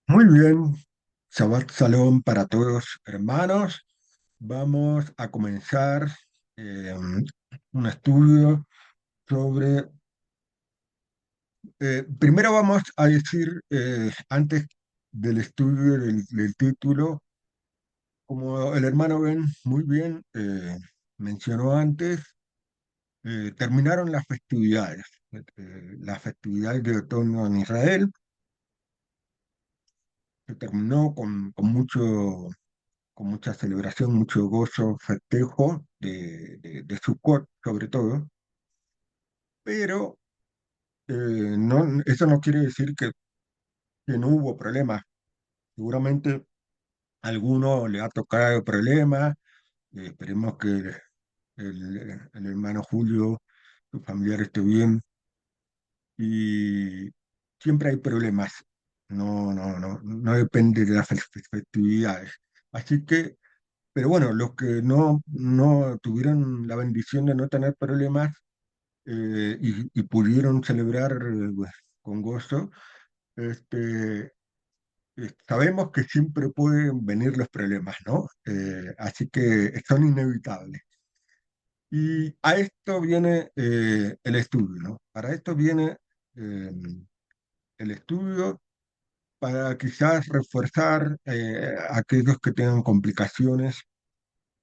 Muy bien, Shabbat Shalom para todos, hermanos. Vamos a comenzar eh, un estudio sobre... primero vamos a decir, antes del estudio del título, como el hermano Ben muy bien mencionó antes, terminaron las festividades de otoño en Israel. Se terminó con mucha celebración, mucho gozo, festejo de Sukkot sobre todo, pero eso no quiere decir que no hubo problemas. Seguramente a alguno le ha tocado problemas, esperemos que el hermano Julio, su familiar esté bien, y siempre hay problemas, no depende de las festividades. Así que pero bueno, los que no tuvieron la bendición de no tener problemas y pudieron celebrar pues, con gozo, este, sabemos que siempre pueden venir los problemas, ¿no? Así que son inevitables. Y a esto viene el estudio, ¿no? Para esto viene eh, el estudio para quizás reforzar a aquellos que tengan complicaciones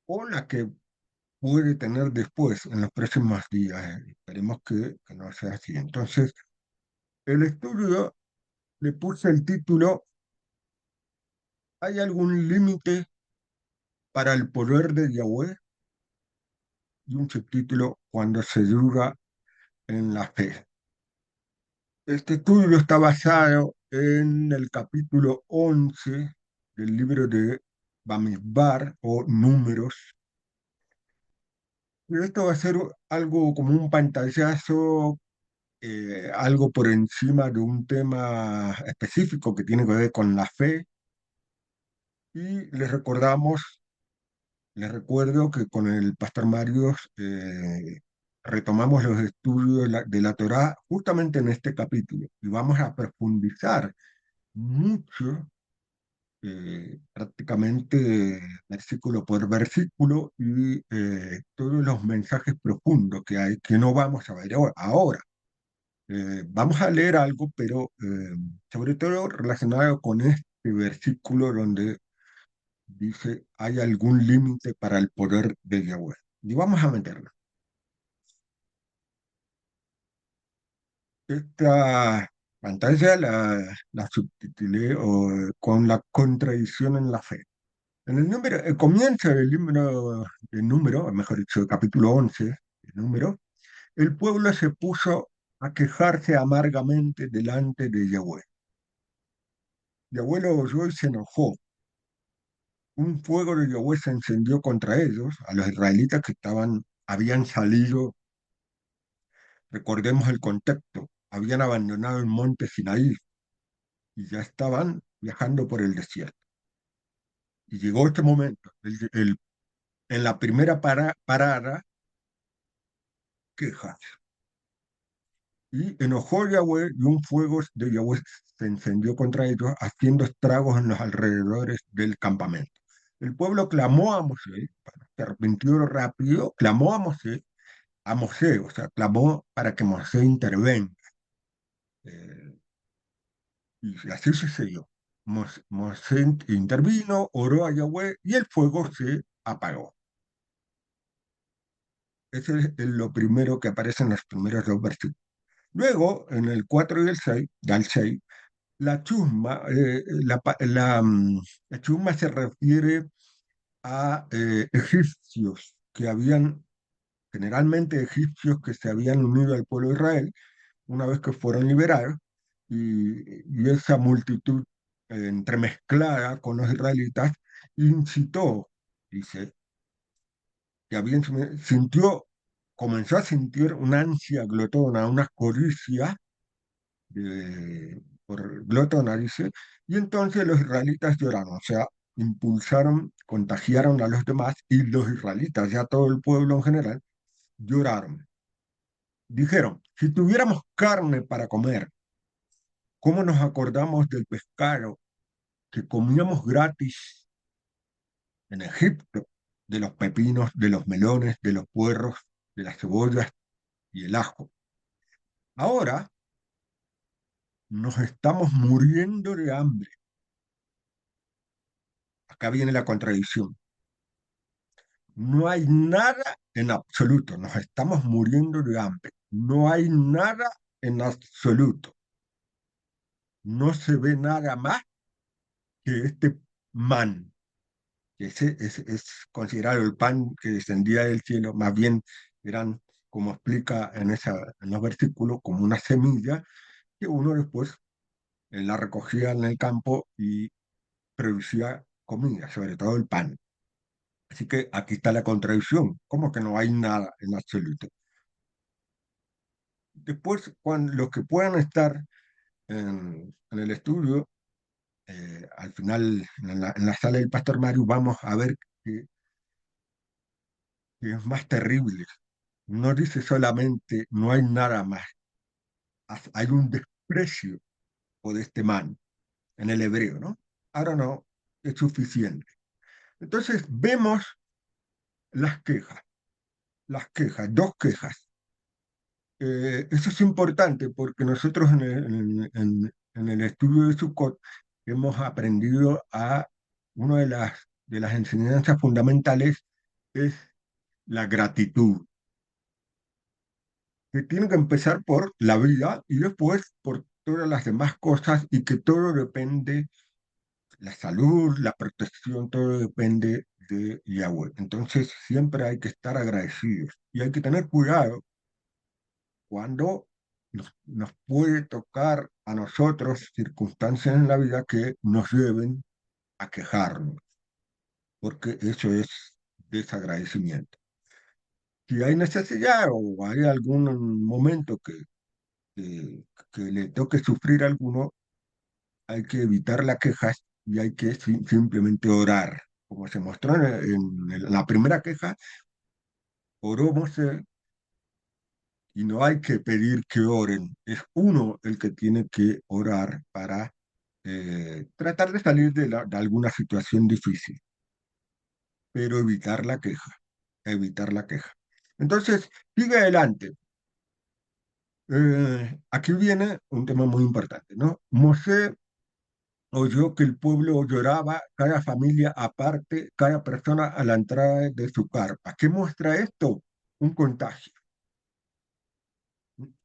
o las que puede tener después, en los próximos días. Esperemos que no sea así. Entonces, el estudio le puse el título, ¿hay algún límite para el poder de Yahweh? Y un subtítulo, cuando se duda en la fe. Este estudio está basado en el capítulo 11 del libro de Bamidbar o Números. Y esto va a ser algo como un pantallazo, algo por encima de un tema específico que tiene que ver con la fe. Y les recuerdo que con el pastor Mario retomamos los estudios de la Torá justamente en este capítulo y vamos a profundizar mucho, prácticamente versículo por versículo y todos los mensajes profundos que hay que no vamos a ver ahora. Vamos a leer algo, pero sobre todo relacionado con este versículo donde dice, ¿hay algún límite para el poder de Yahweh? Y vamos a meterlo. Esta pantalla la subtitulé con la contradicción en la fe. En el número, comienza el libro de número, mejor dicho, el capítulo 11, el número, el pueblo se puso a quejarse amargamente delante de Yahweh. Yahweh lo oyó y se enojó. Un fuego de Yahweh se encendió contra ellos, a los israelitas que habían salido, recordemos el contexto, habían abandonado el monte Sinaí y ya estaban viajando por el desierto. Y llegó este momento, en la primera parada, quejas. Y enojó Yahweh y un fuego de Yahweh se encendió contra ellos, haciendo estragos en los alrededores del campamento. El pueblo clamó a Mosé, se arrepintió rápido, clamó a Mosé, o sea, clamó para que Mosé intervenga. Eh, y así sucedió. Mosé intervino, oró a Yahweh y el fuego se apagó. Ese es lo primero que aparece en los primeros dos versículos. Luego, en el 4 y el 6, ya el 6, la chusma, la chusma se refiere a egipcios que habían, generalmente egipcios que se habían unido al pueblo de Israel una vez que fueron liberados, y esa multitud entremezclada con los israelitas incitó, dice, que comenzó a sentir una ansia glotona, una codicia por glotona, dice, y entonces los israelitas lloraron, o sea, impulsaron, contagiaron a los demás, y los israelitas, ya todo el pueblo en general, lloraron. Dijeron, si tuviéramos carne para comer, ¿cómo nos acordamos del pescado? que comíamos gratis en Egipto, de los pepinos, de los melones, de los puerros, de las cebollas y el ajo. Ahora nos estamos muriendo de hambre. Acá viene la contradicción. No hay nada en absoluto, nos estamos muriendo de hambre. No hay nada en absoluto. No se ve nada más que este man, que es considerado el pan que descendía del cielo, más bien eran, como explica en los versículos, como una semilla que uno después la recogía en el campo y producía comida, sobre todo el pan. Así que aquí está la contradicción, como que no hay nada en absoluto. Después, cuando los que puedan estar en el estudio, al final, en la sala del Pastor Mario, vamos a ver que, que es más terrible. No dice solamente no hay nada más, hay un desprecio por este man en el hebreo, ¿no? Ahora no, es suficiente. Entonces vemos las quejas, dos quejas. Eso es importante porque nosotros en el estudio de Sukkot hemos aprendido una de las enseñanzas fundamentales es la gratitud, que tiene que empezar por la vida y después por todas las demás cosas y que todo depende, la salud, la protección, todo depende de Yahweh. Entonces siempre hay que estar agradecidos y hay que tener cuidado cuando nos puede tocar a nosotros circunstancias en la vida que nos lleven a quejarnos, porque eso es desagradecimiento. Si hay necesidad o hay algún momento que, que le toque sufrir a alguno, hay que evitar las quejas y hay que simplemente orar. Como se mostró en la primera queja, oró Moshe y no hay que pedir que oren, es uno el que tiene que orar para tratar de salir de alguna situación difícil, pero evitar la queja, evitar la queja. Entonces, sigue adelante. Aquí viene un tema muy importante, ¿no? Moshe oyó que el pueblo lloraba, cada familia aparte, cada persona a la entrada de su carpa. ¿Qué muestra esto? Un contagio.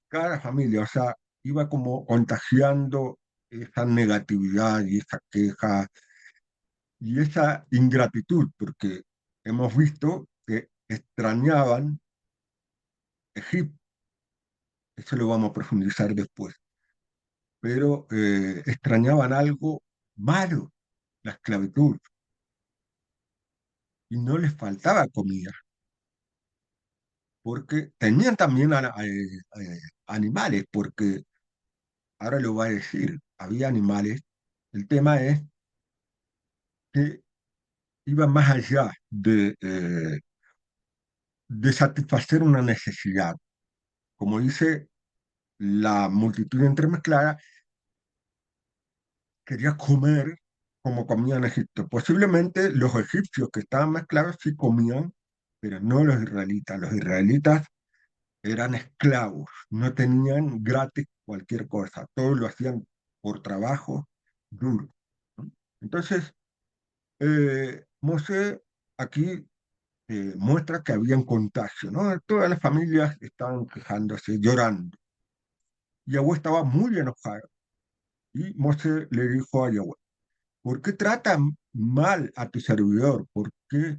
Cada familia, o sea, iba como contagiando esa negatividad y esa queja y esa ingratitud, porque hemos visto que extrañaban Egipto, eso lo vamos a profundizar después, pero extrañaban algo malo, la esclavitud, y no les faltaba comida, porque tenían también animales, porque ahora lo va a decir, había animales, el tema es que iba más allá de satisfacer una necesidad. Como dice la multitud entremezclada, quería comer como comían en Egipto. Posiblemente los egipcios que estaban mezclados sí comían, pero no los israelitas. Los israelitas eran esclavos, no tenían gratis cualquier cosa, todo lo hacían por trabajo duro, ¿no? Entonces, Moshe aquí muestra que había un contagio, ¿no? Todas las familias estaban quejándose, llorando. Yahweh estaba muy enojado y Moshe le dijo a Yahweh, ¿por qué tratan mal a tu servidor? ¿Por qué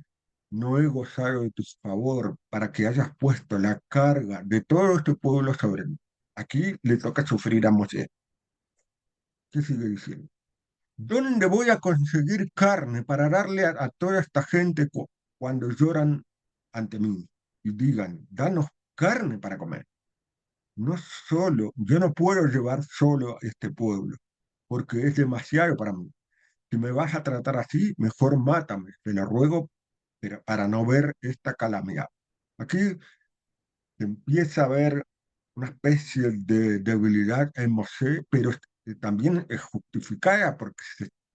no he gozado de tu favor para que hayas puesto la carga de todo este pueblo sobre mí? Aquí le toca sufrir a Moshe. ¿Qué sigue diciendo? ¿Dónde voy a conseguir carne para darle a toda esta gente cuando lloran ante mí y digan, danos carne para comer? No solo, yo no puedo llevar solo a este pueblo, porque es demasiado para mí. Si me vas a tratar así, mejor mátame, te lo ruego, pero para no ver esta calamidad. Aquí empieza a ver una especie de debilidad en Moshe, pero también es justificada porque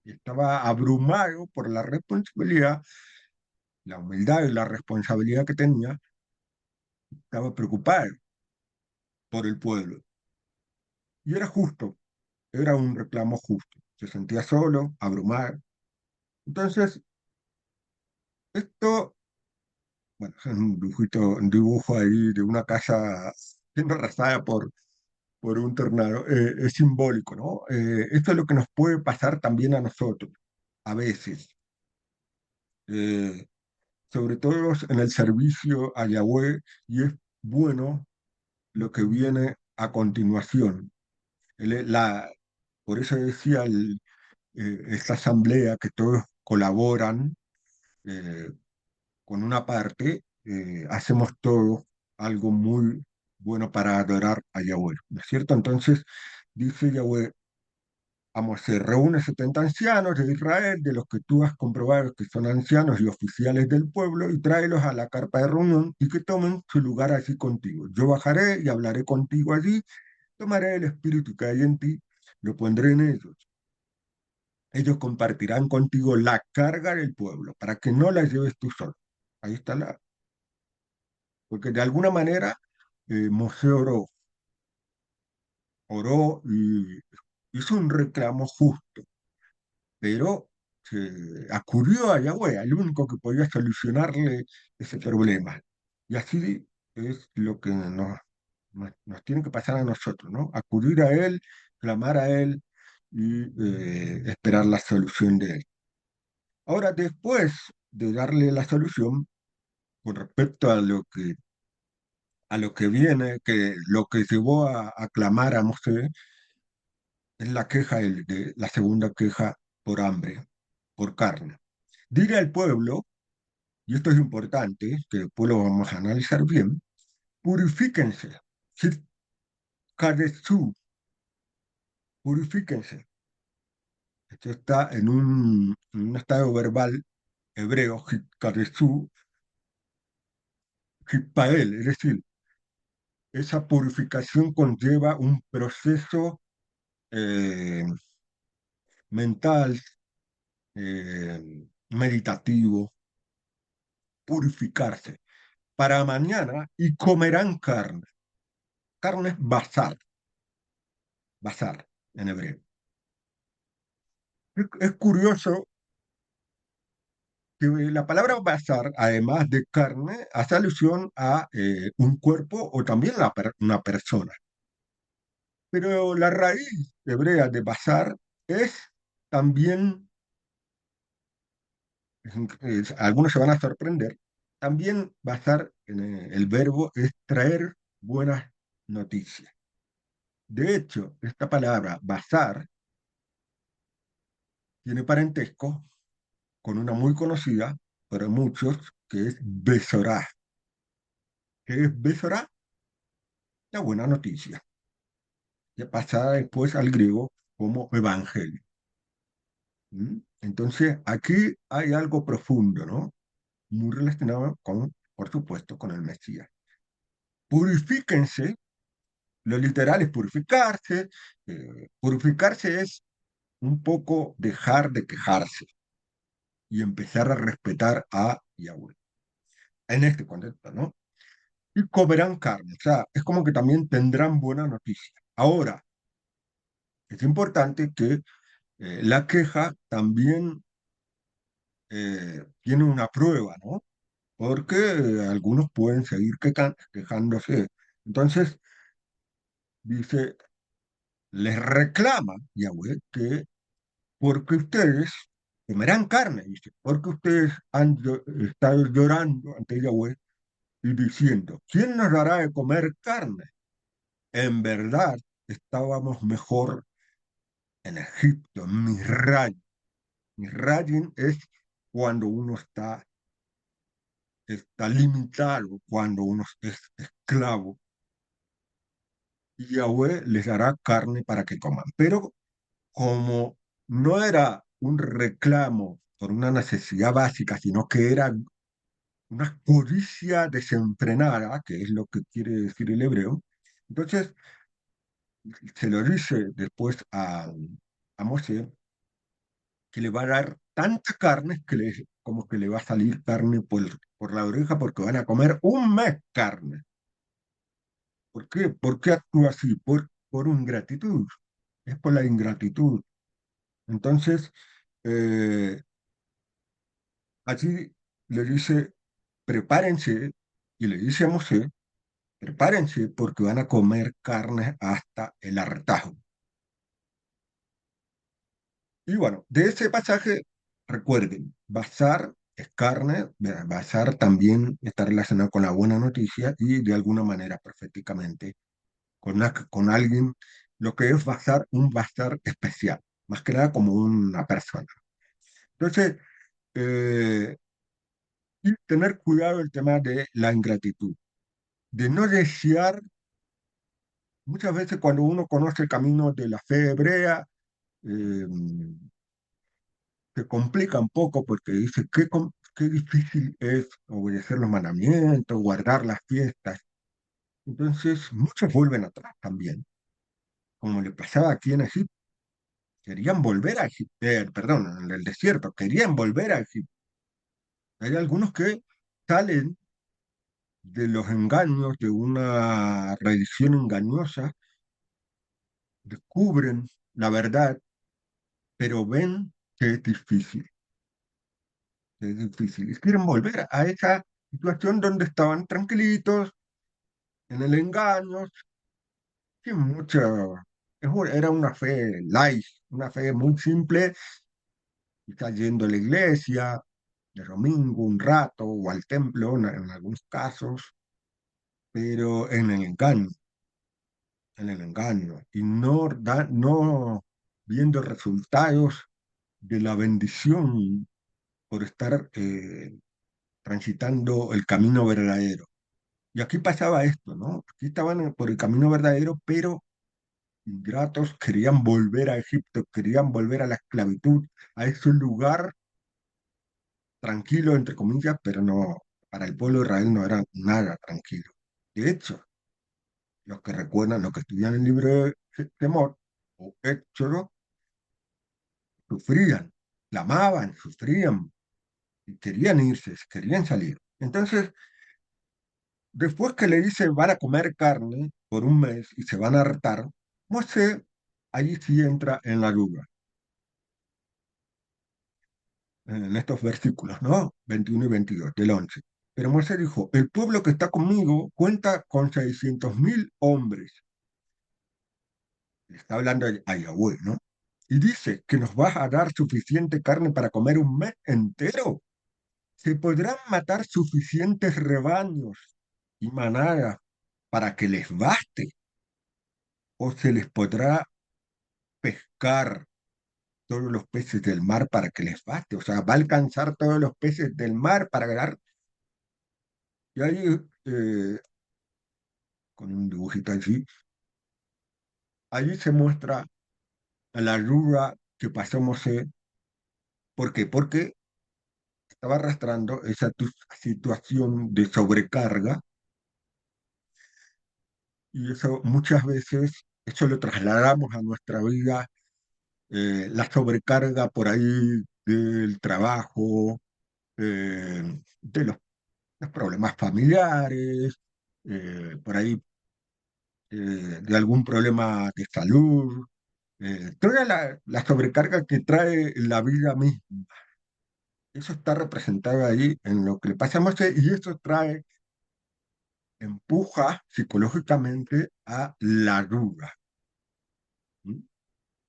y estaba abrumado por la responsabilidad, la humildad y la responsabilidad que tenía, estaba preocupado por el pueblo. Y era justo, era un reclamo justo. Se sentía solo, abrumado. Entonces, esto, bueno, es un dibujo ahí de una casa siendo arrasada por un tornado, es simbólico, ¿no? Esto es lo que nos puede pasar también a nosotros, a veces, eh, sobre todo en el servicio a Yahweh, y es bueno lo que viene a continuación. La, por eso decía esta asamblea que todos colaboran eh, con una parte, hacemos todos algo muy bueno para adorar a Yahweh, ¿no es cierto? Entonces, dice Yahweh, vamos, se reúne 70 ancianos de Israel, de los que tú has comprobado que son ancianos y oficiales del pueblo, y tráelos a la carpa de reunión y que tomen su lugar allí contigo. Yo bajaré y hablaré contigo allí, tomaré el espíritu que hay en ti, lo pondré en ellos. Ellos compartirán contigo la carga del pueblo, para que no la lleves tú solo. Ahí está la... Porque de alguna manera Moshe oró y hizo un reclamo justo, pero acudió a Yahweh, al único que podía solucionarle ese problema. Y así es lo que nos tiene que pasar a nosotros, ¿no? Acudir a Él, clamar a Él y esperar la solución de Él. Ahora, después de darle la solución, con respecto a lo que viene, que lo que llevó a clamar a Mosé, es la queja, la segunda queja por hambre, por carne. Dile al pueblo, y esto es importante, que después lo vamos a analizar bien, purifíquense, Hikaretsu, purifíquense. Esto está en un estado verbal hebreo, Hikaretsu, Hitpael, es decir, esa purificación conlleva un proceso eh, mental, meditativo, purificarse. Para mañana y comerán carne. Carne es basar en hebreo. Es curioso que la palabra basar, además de carne, hace alusión a un cuerpo o también una persona. Pero la raíz hebrea de basar es también, algunos se van a sorprender, también basar en el verbo es traer buenas noticias. De hecho, esta palabra basar tiene parentesco con una muy conocida para muchos, que es Besorá. ¿Qué es Besorá? La buena noticia, ya pasada después al griego como evangelio. ¿Mm? Entonces, aquí hay algo profundo, ¿no? Muy relacionado con, por supuesto, con el Mesías. Purifíquense, lo literal es purificarse. Purificarse es un poco dejar de quejarse y empezar a respetar a Yahweh. En este contexto, ¿no? Y comerán carne. O sea, es como que también tendrán buena noticia. Ahora, es importante que la queja también tiene una prueba, ¿no? Porque algunos pueden seguir quejándose. Entonces, dice, les reclama Yahweh que porque ustedes comerán carne, dice, porque ustedes han estado llorando ante Yahweh y diciendo, ¿quién nos dará de comer carne? En verdad, estábamos mejor en Egipto, en Misraim. Misraim es cuando uno está limitado, cuando uno es esclavo, y Yahweh les dará carne para que coman. Pero como no era un reclamo por una necesidad básica, sino que era una codicia desenfrenada, que es lo que quiere decir el hebreo, entonces se lo dice después a Moshe, que le va a dar tanta carne como que le va a salir carne por la oreja porque van a comer un mes carne. ¿Por qué? ¿Por qué actúa así? Por ingratitud. Es por la ingratitud. Entonces, eh, allí le dice, prepárense, y le dice a Mosé, prepárense porque van a comer carne hasta el hartazgo. Y bueno, de ese pasaje, recuerden, bazar es carne, bazar también está relacionado con la buena noticia y de alguna manera proféticamente con alguien, lo que es bazar, un bazar especial, más que nada como una persona. Entonces, eh, y tener cuidado el tema de la ingratitud, de no desear, muchas veces cuando uno conoce el camino de la fe hebrea, eh, se complica un poco porque dice, qué difícil es obedecer los mandamientos, guardar las fiestas. Entonces, muchos vuelven atrás también, como le pasaba aquí en Egipto. Querían volver a Egipto, perdón, en el desierto, querían volver a Egipto. Hay algunos que salen de los engaños de una religión engañosa, descubren la verdad, pero ven que es difícil, y quieren volver a esa situación donde estaban tranquilitos, en el engaño, sin mucha, era una fe light, una fe muy simple, quizás yendo a la iglesia de domingo un rato o al templo en algunos casos, pero en el engaño, y no viendo resultados de la bendición por estar transitando el camino verdadero. Y aquí pasaba esto, ¿no? Aquí estaban por el camino verdadero, pero ingratos querían volver a Egipto, querían volver a la esclavitud, a ese lugar tranquilo, entre comillas, pero no, para el pueblo de Israel no era nada tranquilo. De hecho, los que recuerdan, los que estudian el libro de Temor o Éxodo, sufrían, clamaban, sufrían, y querían irse, querían salir. Entonces, después que le dice van a comer carne por un mes y se van a hartar, Moisés allí sí entra en la duda, en estos versículos, ¿no? 21 y 22 del 11. Pero Moisés dijo, el pueblo que está conmigo cuenta con 600.000 hombres. Le está hablando a Yahweh, ¿no? Y dice que nos vas a dar suficiente carne para comer un mes entero. Se podrán matar suficientes rebaños y manadas para que les baste, o se les podrá pescar todos los peces del mar para que les baste. O sea, va a alcanzar todos los peces del mar para ganar. Y ahí, con un dibujito así, ahí se muestra la ayuda que pasó Mosé. ¿Por qué? Porque estaba arrastrando esa situación de sobrecarga, y eso muchas veces, eso lo trasladamos a nuestra vida, la sobrecarga por ahí del trabajo, de los problemas familiares, por ahí de algún problema de salud, toda la sobrecarga que trae la vida misma. Eso está representado ahí en lo que le pasa a Moisés, y eso trae, empuja psicológicamente a la duda. ¿Mm?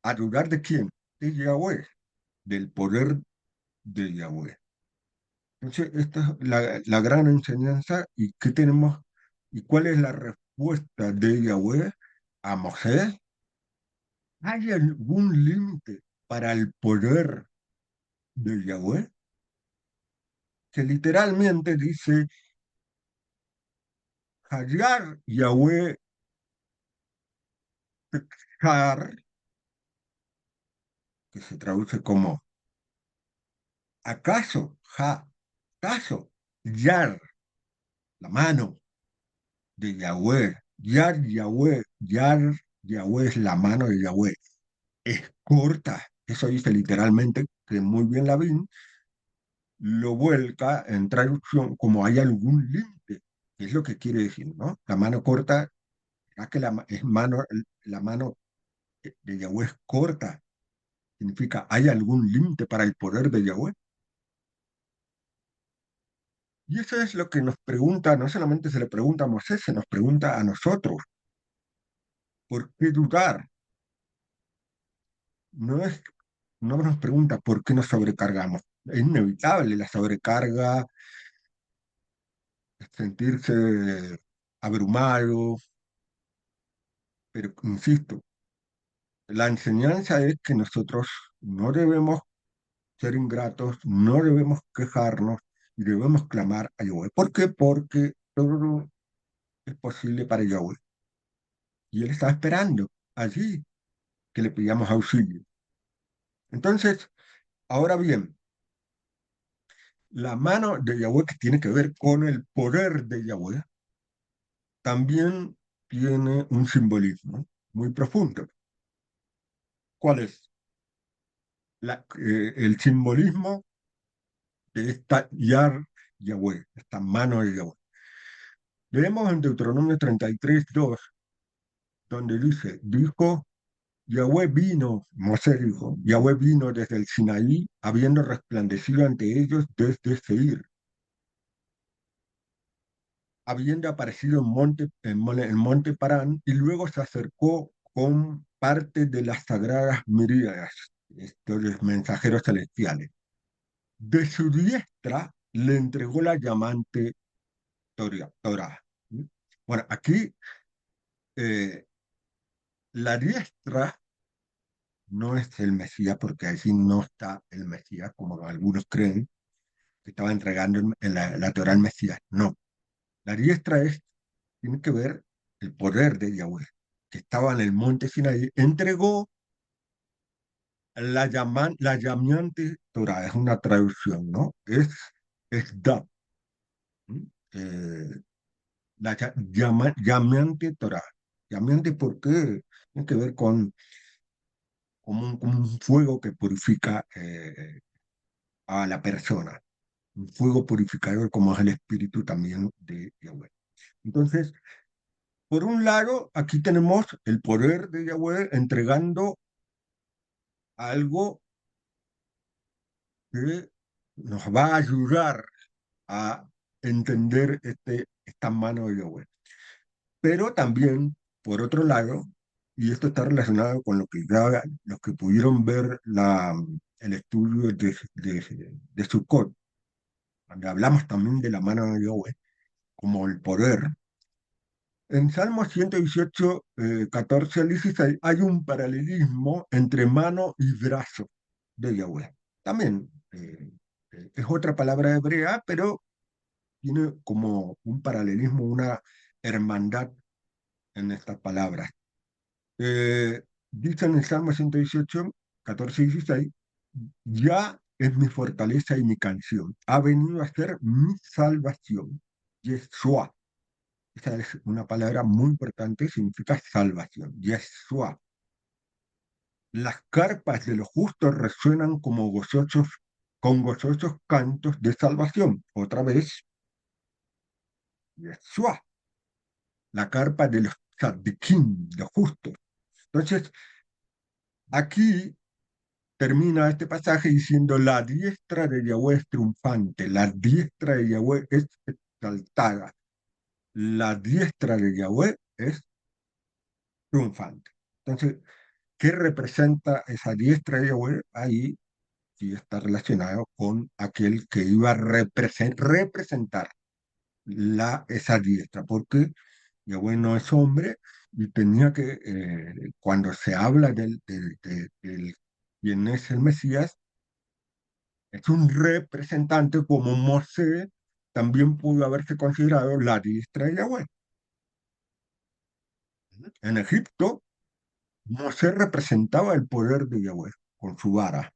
¿A dudar de quién? De Yahweh, del poder de Yahweh. Entonces, esta es la gran enseñanza. ¿Y qué tenemos? ¿Y cuál es la respuesta de Yahweh a Moisés? ¿Hay algún límite para el poder de Yahweh? Que literalmente dice, Hayar Yahweh Har, que se traduce como ¿acaso? ¿Acaso? Yar, la mano de Yahweh. Yar Yahweh, Yar Yahweh es la mano de Yahweh. Es corta. Eso dice literalmente que muy bien Lavín lo vuelca en traducción como hay algún límite, que es lo que quiere decir, ¿no? La mano corta, ¿será que la mano de Yahweh es corta? Significa, ¿hay algún límite para el poder de Yahweh? Y eso es lo que nos pregunta, no solamente se le pregunta a Moisés, se nos pregunta a nosotros. ¿Por qué dudar? No es, no nos pregunta por qué nos sobrecargamos. Es inevitable la sobrecarga, sentirse abrumado, pero insisto, la enseñanza es que nosotros no debemos ser ingratos, no debemos quejarnos y debemos clamar a Yahweh. ¿Por qué? Porque todo es posible para Yahweh. Y Él está esperando allí que le pidamos auxilio. Entonces, ahora bien, la mano de Yahweh que tiene que ver con el poder de Yahweh también tiene un simbolismo muy profundo. ¿Cuál es? El simbolismo de esta Yahweh, esta mano de Yahweh. Leemos en Deuteronomio 33:2, donde dijo, Yahweh vino, Mosé dijo, Yahweh vino desde el Sinaí, habiendo resplandecido ante ellos desde Seir, habiendo aparecido en monte Parán, y luego se acercó con parte de las sagradas miríadas, estos mensajeros celestiales. De su diestra le entregó la llamante Torah. Bueno, aquí eh, la diestra no es el Mesías, porque allí no está el Mesías, como algunos creen, que estaba entregando la Torah al Mesías. No, la diestra tiene que ver el poder de Yahweh, que estaba en el monte Sinaí, entregó la llameante Torah, es una traducción, ¿no? Es da, eh, llameante Torah. Llameante porque tiene que ver con como un fuego que purifica a la persona, un fuego purificador como es el espíritu también de Yahweh. Entonces, por un lado, aquí tenemos el poder de Yahweh entregando algo que nos va a ayudar a entender esta mano de Yahweh. Pero también, por otro lado, y esto está relacionado con lo que ya los que pudieron ver el estudio de Sukkot, donde hablamos también de la mano de Yahweh, como el poder. En Salmo 118, 14 al 16, hay un paralelismo entre mano y brazo de Yahweh. También es otra palabra hebrea, pero tiene como un paralelismo, una hermandad en estas palabras. Eh, Dice en el Salmo 118, 14 y 16, ya es mi fortaleza y mi canción, ha venido a ser mi salvación. Yeshua, esa es una palabra muy importante, significa salvación. Yeshua. Las carpas de los justos resuenan como gozosos, con gozosos cantos de salvación. Otra vez, Yeshua, la carpa de los tzadikim, los justos. Entonces, aquí termina este pasaje diciendo, la diestra de Yahweh es triunfante, la diestra de Yahweh es exaltada, la diestra de Yahweh es triunfante. Entonces, ¿qué representa esa diestra de Yahweh? Ahí sí está relacionado con aquel que iba a representar esa diestra, porque Yahweh no es hombre y tenía que, cuando se habla del quién es el Mesías, es un representante como Mosé también pudo haberse considerado la diestra de Yahweh. En Egipto, Mosé representaba el poder de Yahweh con su vara.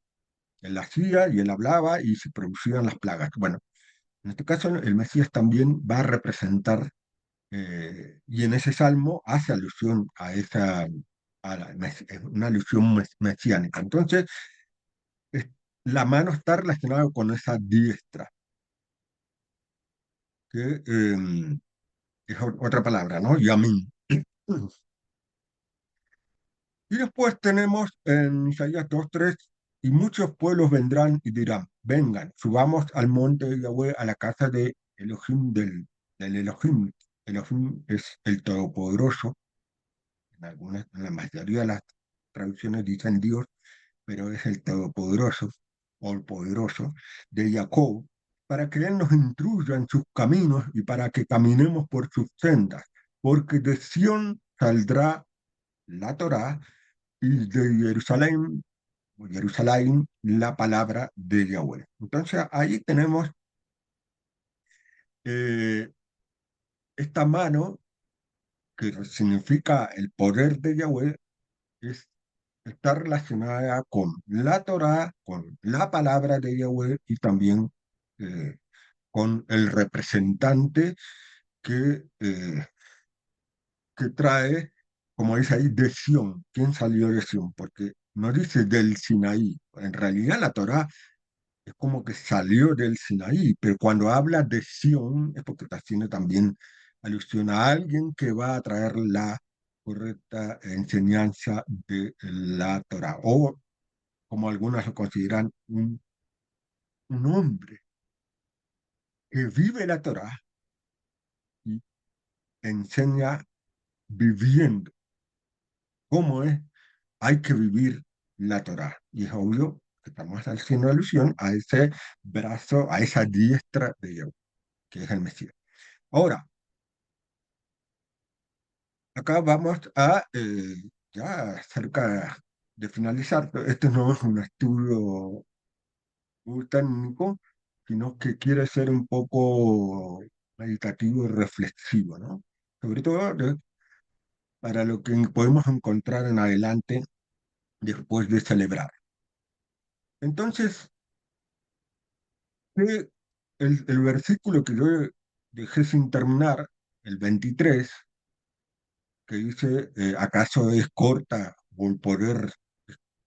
Él hacía y él hablaba y se producían las plagas. Bueno, en este caso el Mesías también va a representar, y en ese salmo hace alusión a una alusión mesiánica. Entonces, la mano está relacionada con esa diestra, que es otra palabra, ¿no? Yamin. Y después tenemos en Isaías 2:3, y muchos pueblos vendrán y dirán, vengan, subamos al monte de Yahweh, a la casa de Elohim del Elohim. Elohim es el Todopoderoso. En la mayoría de las traducciones dicen Dios, pero es el Todopoderoso o el Poderoso de Jacob, para que Él nos instruya en sus caminos y para que caminemos por sus sendas, porque de Sión saldrá la Torá y de Jerusalén, o Jerusalén, la palabra de Yahweh. Entonces ahí tenemos eh, esta mano que significa el poder de Yahweh, es, está relacionada con la Torá, con la palabra de Yahweh y también eh, con el representante que que trae, como dice ahí, de Sión. ¿Quién salió de Sión? Porque no dice del Sinaí. En realidad la Torá es como que salió del Sinaí, pero cuando habla de Sión es porque está haciendo también alusión a alguien que va a traer la correcta enseñanza de la Torá, o como algunas lo consideran, un hombre que vive la Torá y enseña viviendo cómo es, hay que vivir la Torá. Y es obvio que estamos haciendo alusión a ese brazo, a esa diestra de Yahweh, que es el Mesías. Ahora, acá vamos a, ya cerca de finalizar, este no es un estudio muy técnico, sino que quiere ser un poco meditativo y reflexivo, ¿no? Sobre todo para lo que podemos encontrar en adelante después de celebrar. Entonces, que el versículo que yo dejé sin terminar, el 23, que dice, ¿acaso es corta o el poder,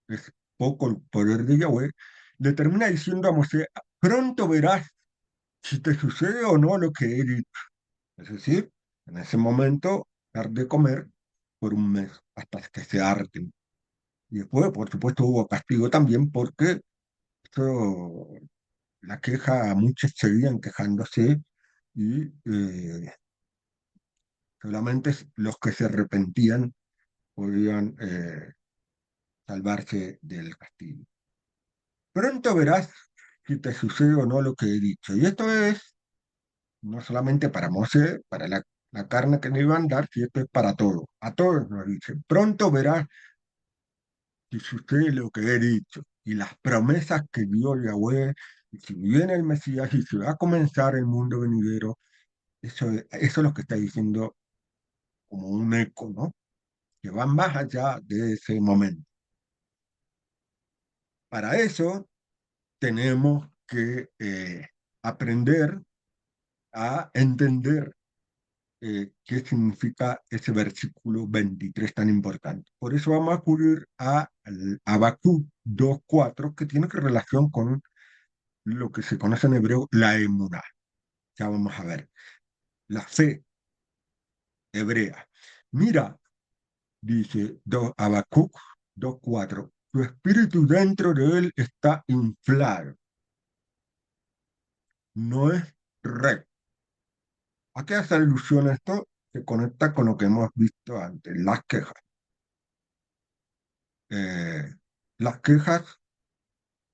es poco el poder de Yahweh? Le termina diciendo a Mosé, pronto verás si te sucede o no lo que he dicho. Es decir, en ese momento, dar de comer por un mes, hasta que se harten. Y después, por supuesto, hubo castigo también porque eso, la queja, muchos seguían quejándose y solamente los que se arrepentían podían salvarse del castigo. Pronto verás si te sucede o no lo que he dicho. Y esto es no solamente para Moshe, para la carne que le iban a dar, si esto es para todos. A todos nos dice, pronto verás si sucede lo que he dicho. Y las promesas que dio Yahweh, y si viene el Mesías y se va a comenzar el mundo venidero, eso es lo que está diciendo como un eco, ¿no? Que va más allá de ese momento. Para eso tenemos que aprender a entender qué significa ese versículo 23 tan importante. Por eso vamos a acudir a Habacuc 2:4, que tiene que relación con lo que se conoce en hebreo la emuná. Ya vamos a ver, la fe hebrea. Mira, dice Habacuc 2:4, tu espíritu dentro de él está inflado, no es recto. ¿A qué hace alusión esto? Se conecta con lo que hemos visto antes, las quejas. Eh, las quejas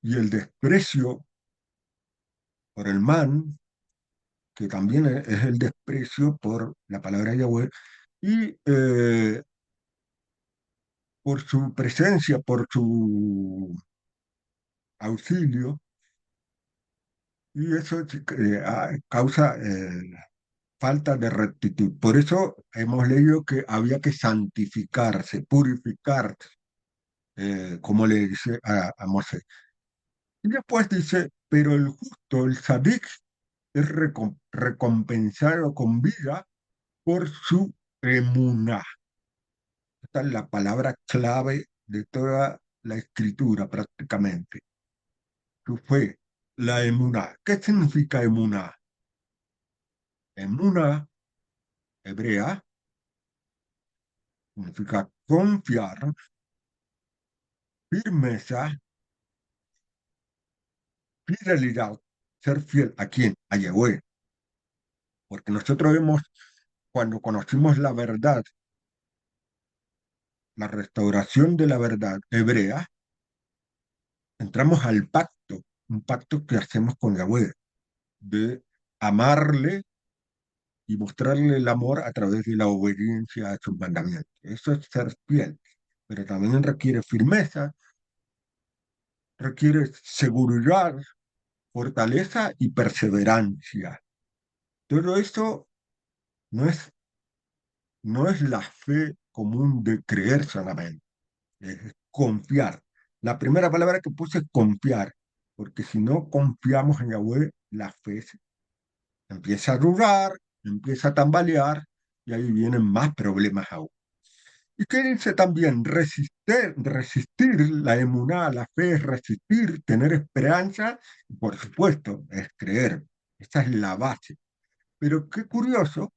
y el desprecio por el man, que también es el desprecio por la palabra Yahweh, y por su presencia, por su auxilio, y eso causa falta de rectitud. Por eso hemos leído que había que santificarse, purificarse, como le dice a Moisés. Y después dice, pero el justo, el sadik, es recompensado con vida por su emuná. Esta es la palabra clave de toda la escritura prácticamente. tu fe, la emuná. ¿Qué significa emuná? Emuná, hebrea, significa confiar, firmeza, fidelidad, ser fiel a quién, a Yahweh. Porque nosotros vemos, cuando conocimos la verdad, la restauración de la verdad hebrea, entramos al pacto, un pacto que hacemos con Yahweh, de amarle y mostrarle el amor a través de la obediencia a sus mandamientos. Eso es ser fiel, pero también requiere firmeza, requiere seguridad, fortaleza y perseverancia. Todo esto no es, no es la fe común de creer solamente, es confiar. La primera palabra que puse es confiar, porque si no confiamos en Yahweh, la fe empieza a dudar, empieza a tambalear y ahí vienen más problemas aún. ¿Y qué dice también? Resistir la emuná, la fe es resistir, tener esperanza, y por supuesto, es creer. Esa es la base. Pero qué curioso,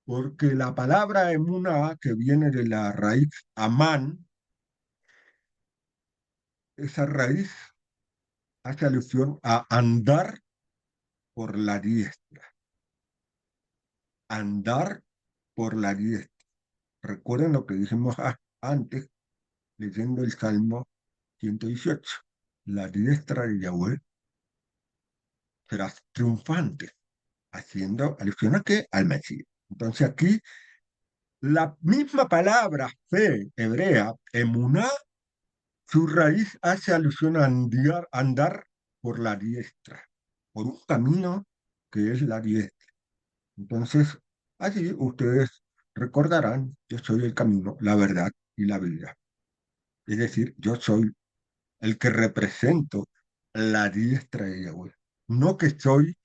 porque la palabra emuná, que viene de la raíz amán, esa raíz hace alusión a andar por la diestra. Andar por la diestra. Recuerden lo que dijimos antes, leyendo el Salmo 118. La diestra de Yahweh serás triunfante, haciendo alusión a qué? Al Mesías. Entonces aquí la misma palabra fe hebrea, emuná, su raíz hace alusión a andar por la diestra, por un camino que es la diestra. Entonces, allí ustedes recordarán, yo soy el camino, la verdad y la vida. Es decir, yo soy el que represento la diestra de Yahweh. No que soy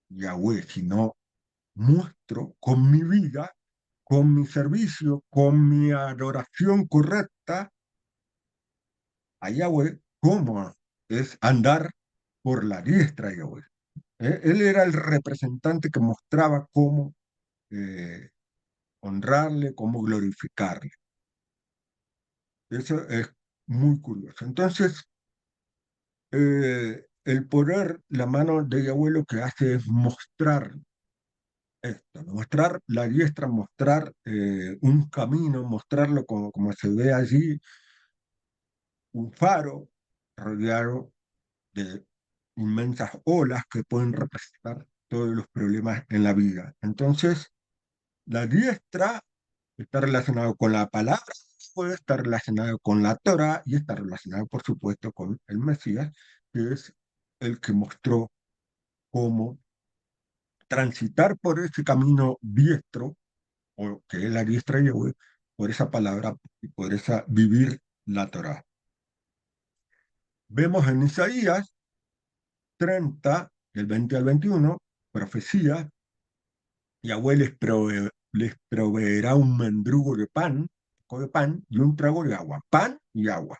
Yahweh, sino muestro con mi vida, con mi servicio, con mi adoración correcta a Yahweh, cómo es andar por la diestra de Yahweh. Él era el representante que mostraba cómo eh, honrarle, cómo glorificarle. Eso es muy curioso. Entonces, el poder, la mano de Yahweh lo que hace es mostrar esto, ¿no? Mostrar la diestra, mostrar un camino, mostrarlo como se ve allí, un faro rodeado de inmensas olas que pueden representar todos los problemas en la vida. Entonces, la diestra está relacionado con la palabra, puede estar relacionado con la Torah y está relacionado, por supuesto, con el Mesías, que es el que mostró cómo transitar por ese camino diestro, o que es la diestra de Yahweh, por esa palabra y por esa vivir la Torah. Vemos en Isaías 30, del 20 al 21, profecía, Yahweh les proveerá un mendrugo de pan, y un trago de agua, pan y agua.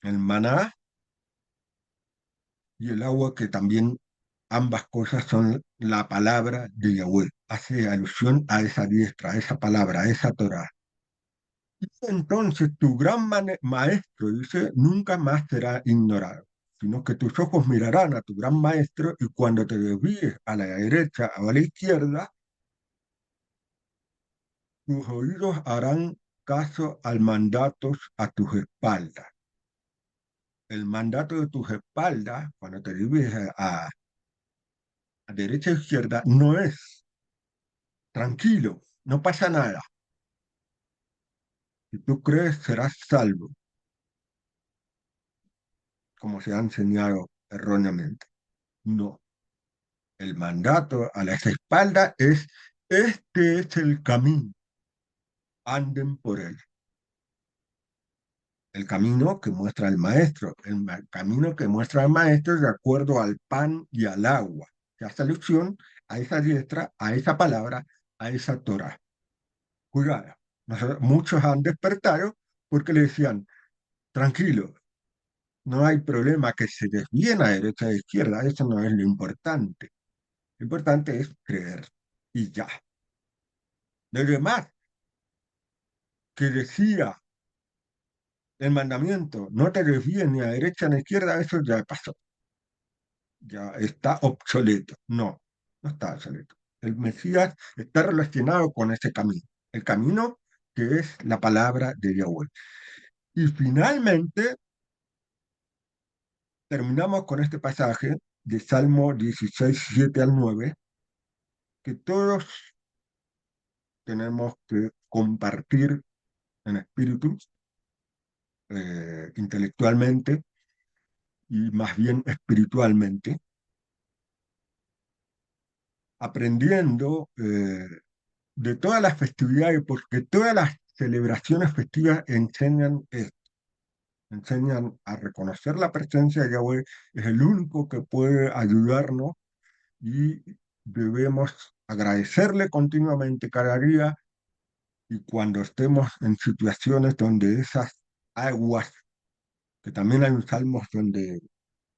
El maná y el agua, que también ambas cosas son la palabra de Yahweh. Hace alusión a esa diestra, a esa palabra, a esa Torah. Entonces tu gran maestro, dice, nunca más será ignorado, sino que tus ojos mirarán a tu gran maestro y cuando te desvíes a la derecha o a la izquierda, tus oídos harán caso al mandato a tus espaldas. El mandato de tus espaldas, cuando te desvíes a derecha o izquierda, no es tranquilo, no pasa nada. Si tú crees, serás salvo, como se ha enseñado erróneamente. No. El mandato a las espaldas es, este es el camino, anden por él. El camino que muestra el maestro, camino que muestra el maestro de acuerdo al pan y al agua, que hace alusión a esa diestra, a esa palabra, a esa Torah. Cuidado, muchos han despertado porque le decían, tranquilo, No hay problema que se desvíen a derecha e izquierda, eso no es lo importante. Lo importante es creer y ya. Lo demás que decía el mandamiento, no te desvíes ni a derecha ni a izquierda, eso ya pasó, ya está obsoleto. No, no está obsoleto. El Mesías está relacionado con ese camino, el camino que es la palabra de Yahweh. Y finalmente terminamos con este pasaje de Salmo 16 7 al 9 que todos tenemos que compartir en espíritu, intelectualmente y más bien espiritualmente, aprendiendo de todas las festividades, porque todas las celebraciones festivas enseñan esto, enseñan a reconocer la presencia de Yahweh, es el único que puede ayudarnos y debemos agradecerle continuamente cada día y cuando estemos en situaciones donde esas aguas, que también hay un salmo donde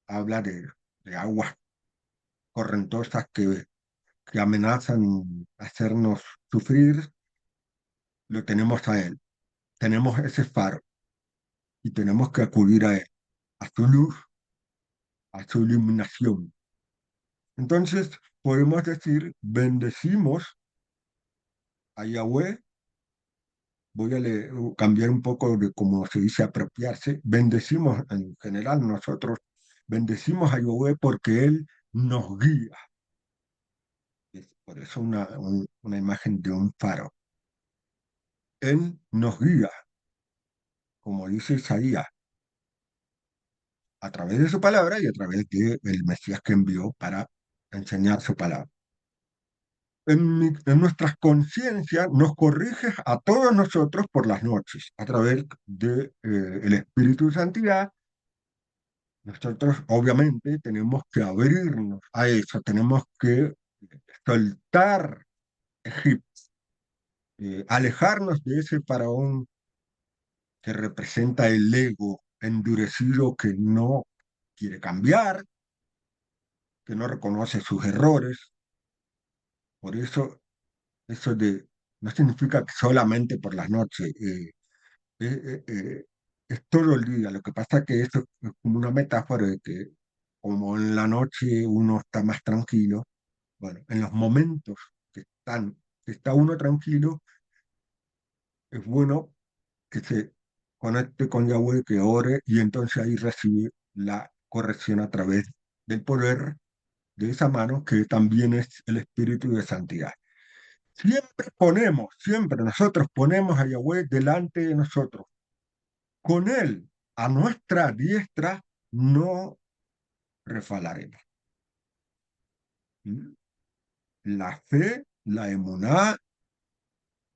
habla de aguas correntosas que amenazan hacernos sufrir, lo tenemos a Él, tenemos ese faro y tenemos que acudir a Él, a su luz, a su iluminación. Entonces, podemos decir, bendecimos a Yahweh, voy a cambiar un poco de cómo se dice apropiarse, bendecimos en general nosotros, bendecimos a Yahweh porque Él nos guía. Es por eso una imagen de un faro. Él nos guía, como dice Isaías, a través de su palabra y a través del Mesías que envió para enseñar su palabra. En nuestras conciencias nos corrige a todos nosotros por las noches, a través de, el Espíritu de Santidad. Nosotros obviamente tenemos que abrirnos a eso, tenemos que soltar Egipto, alejarnos de ese faraón que representa el ego endurecido que no quiere cambiar, que no reconoce sus errores. Por eso, eso de, no significa que solamente por las noches, es todo el día. Lo que pasa es que eso es como una metáfora de que como en la noche uno está más tranquilo, bueno, en los momentos que está uno tranquilo, es bueno que se conecte con Yahweh, que ore y entonces ahí recibe la corrección a través del poder de esa mano que también es el espíritu de santidad. Siempre nosotros ponemos a Yahweh delante de nosotros. Con Él a nuestra diestra no resbalaremos. ¿Mm? La fe, la emuná,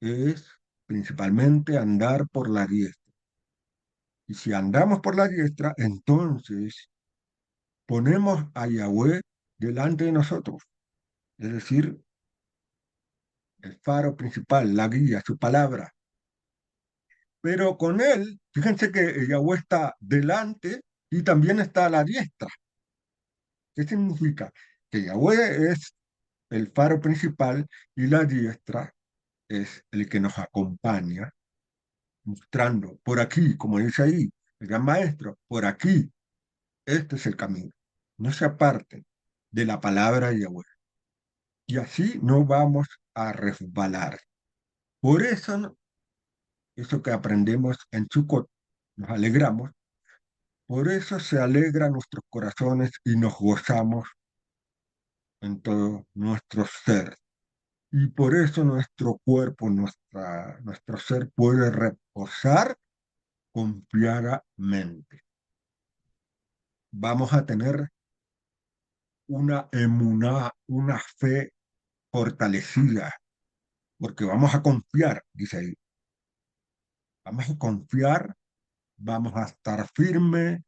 es principalmente andar por la diestra. Y si andamos por la diestra, entonces ponemos a Yahweh delante de nosotros. Es decir, el faro principal, la guía, su palabra. Pero con él, fíjense que Yahweh está delante y también está a la diestra. ¿Qué significa? Que Yahweh es el faro principal y la diestra es el que nos acompaña, mostrando por aquí, como dice ahí, el gran maestro, por aquí, este es el camino. No se aparten de la palabra de Yahweh. Y así no vamos a resbalar. Por eso, eso que aprendemos en Sukkot, nos alegramos. Por eso se alegra nuestros corazones y nos gozamos en todo nuestro ser. Y por eso nuestro cuerpo, nuestro ser puede reposar confiadamente. Vamos a tener una emuná, una fe fortalecida, porque vamos a confiar, dice ahí. Vamos a confiar, vamos a estar firmes,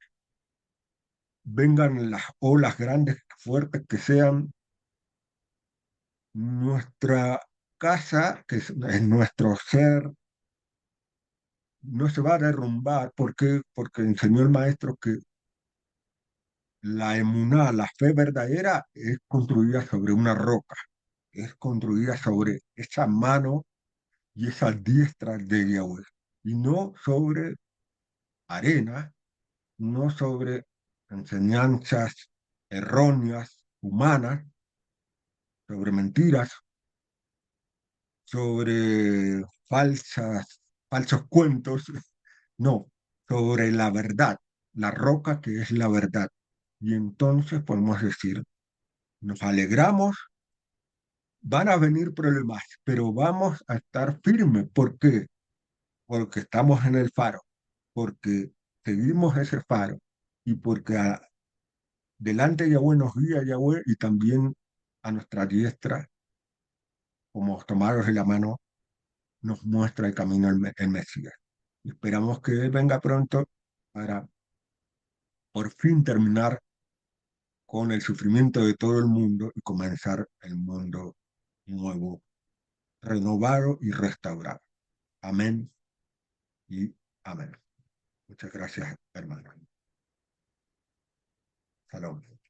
vengan las olas grandes, fuertes que sean, nuestra casa, es nuestro ser, no se va a derrumbar. ¿Por qué? Porque enseñó el maestro que La emuná, la fe verdadera, es construida sobre una roca, es construida sobre esa mano y esa diestra de Yahweh, y no sobre arena, no sobre enseñanzas erróneas, humanas, sobre mentiras, sobre falsos cuentos, no, sobre la verdad, la roca que es la verdad. Y entonces podemos decir, nos alegramos, van a venir problemas, pero vamos a estar firmes. ¿Por qué? Porque estamos en el faro, porque seguimos ese faro y porque delante Yahweh nos guía Yahweh y también a nuestra diestra, como tomados de la mano, nos muestra el camino el Mesías. Y esperamos que Él venga pronto para por fin terminar con el sufrimiento de todo el mundo y comenzar el mundo nuevo, renovado y restaurado. Amén y amén. Muchas gracias, hermano. Salón.